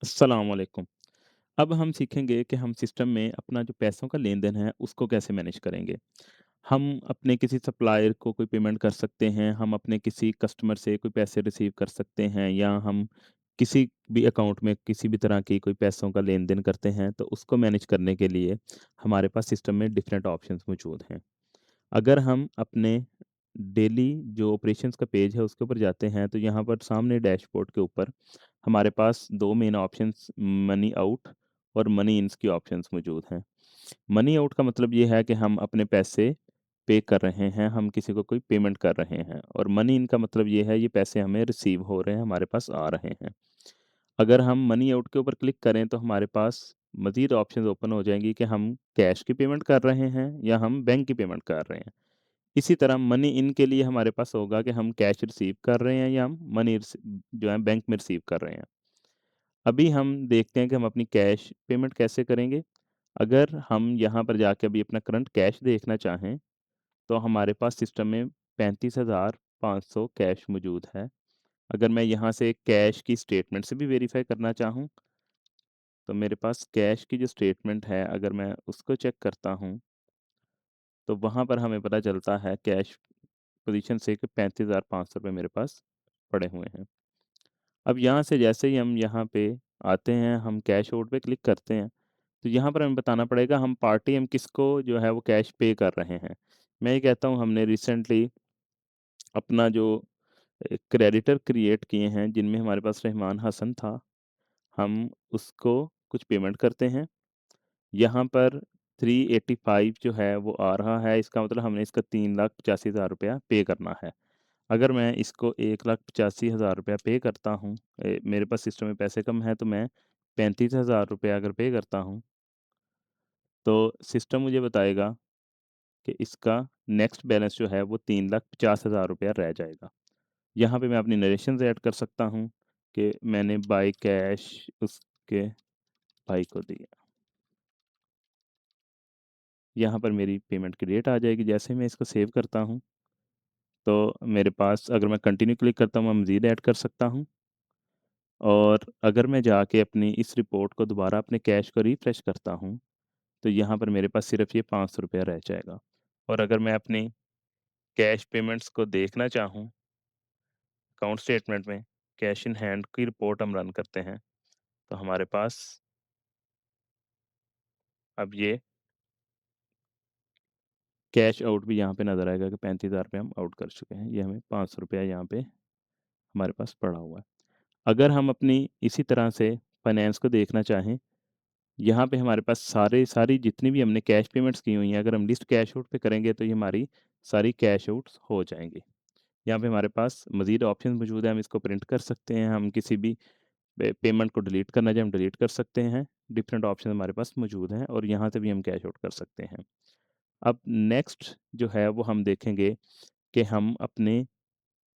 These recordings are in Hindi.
अस्सलाम वालेकुम। अब हम सीखेंगे कि हम सिस्टम में अपना जो पैसों का लेन-देन है, उसको कैसे मैनेज करेंगे। हम अपने किसी सप्लायर को कोई पेमेंट कर सकते हैं, हम अपने किसी कस्टमर से कोई पैसे रिसीव कर सकते हैं या हम किसी भी अकाउंट में किसी भी तरह की कोई पैसों का लेन-देन करते हैं, तो उसको मैनेज करने के लिए हमारे पास सिस्टम में डिफरेंट ऑप्शंस मौजूद हैं। अगर हम अपने डेली जो ऑपरेशंस का पेज है उसके ऊपर जाते हैं तो यहाँ पर सामने डैशबोर्ड के ऊपर हमारे पास 2 मेन ऑप्शंस मनी आउट और मनी इन्स की ऑप्शंस मौजूद हैं। मनी आउट का मतलब ये है कि हम अपने पैसे पे कर रहे हैं, हम किसी को कोई पेमेंट कर रहे हैं और मनी इन का मतलब ये है ये पैसे हमें रिसीव हो रहे हैं, हमारे पास आ रहे हैं। अगर हम मनी आउट के ऊपर क्लिक करें तो हमारे पास मज़ीद ऑप्शंस ओपन हो जाएँगी कि हम कैश की पेमेंट कर रहे हैं या हम बैंक की पेमेंट कर रहे हैं। इसी तरह मनी इन के लिए हमारे पास होगा कि हम कैश रिसीव कर रहे हैं या हम मनी जो है बैंक में रिसीव कर रहे हैं। अभी हम देखते हैं कि हम अपनी कैश पेमेंट कैसे करेंगे। अगर हम यहाँ पर जाके अभी अपना करंट कैश देखना चाहें, तो हमारे पास सिस्टम में 35,500 कैश मौजूद है। अगर मैं यहाँ से कैश की स्टेटमेंट से भी वेरीफ़ाई करना चाहूँ, तो मेरे पास कैश की जो स्टेटमेंट है, अगर मैं उसको चेक करता हूँ, तो वहाँ पर हमें पता चलता है कैश पोज़ीशन से कि 35,500 रुपए मेरे पास पड़े हुए हैं। अब यहाँ से जैसे ही हम यहाँ पे आते हैं, हम कैश आउट पे क्लिक करते हैं, तो यहाँ पर हमें बताना पड़ेगा हम पार्टी हम किसको जो है वो कैश पे कर रहे हैं। मैं ये कहता हूँ हमने रिसेंटली अपना जो क्रेडिटर क्रिएट किए हैं जिनमें हमारे पास रहमान हसन था, हम उसको कुछ पेमेंट करते हैं। यहाँ पर 385 जो है वो आ रहा है, इसका मतलब हमने इसका 3,85,000 रुपया पे करना है। अगर मैं इसको 1,85,000 रुपया पे करता हूँ मेरे पास सिस्टम में पैसे कम हैं तो मैं 35,000 रुपया अगर पे करता हूँ, तो सिस्टम मुझे बताएगा कि इसका नेक्स्ट बैलेंस जो है वो 3,50,000 रुपया रह जाएगा। यहाँ पे मैं अपनी नरेशंस ऐड कर सकता हूँ कि मैंने बाय कैश उसके भाई को दिया। यहाँ पर मेरी पेमेंट की डेट आ जाएगी। जैसे ही मैं इसको सेव करता हूँ, तो मेरे पास अगर मैं कंटिन्यू क्लिक करता हूँ, मैं मज़ीद ऐड कर सकता हूँ और अगर मैं जाके अपनी इस रिपोर्ट को दोबारा अपने कैश को रिफ्रेश करता हूँ, तो यहाँ पर मेरे पास सिर्फ़ ये ₹500 रह जाएगा। और अगर मैं अपनी कैश पेमेंट्स को देखना चाहूँ, अकाउंट स्टेटमेंट में कैश इन हैंड की रिपोर्ट हम रन करते हैं, तो हमारे पास अब ये कैश आउट भी यहाँ पे नज़र आएगा कि 35,000 रुपए हम आउट कर चुके हैं। ये हमें ₹500 यहाँ पे हमारे पास पड़ा हुआ है। अगर हम अपनी इसी तरह से फाइनेंस को देखना चाहें, यहाँ पे हमारे पास सारी जितनी भी हमने कैश पेमेंट्स की हुई हैं, अगर हम लिस्ट कैश आउट पे करेंगे तो ये हमारी सारी कैश आउट्स हो जाएँगी। यहाँ पे हमारे पास मज़ीद ऑप्शन मौजूद है, हम इसको प्रिंट कर सकते हैं, हम किसी भी पेमेंट को डिलीट करना चाहें हम डिलीट कर सकते हैं। डिफरेंट ऑप्शन हमारे पास मौजूद हैं और यहाँ से भी हम कैश आउट कर सकते हैं। अब नेक्स्ट जो है वो हम देखेंगे कि हम अपने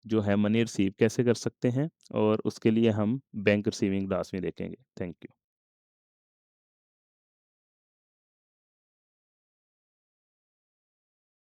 जो है मनी रिसीव कैसे कर सकते हैं और उसके लिए हम बैंक रिसीविंग लास्ट में देखेंगे। Thank you.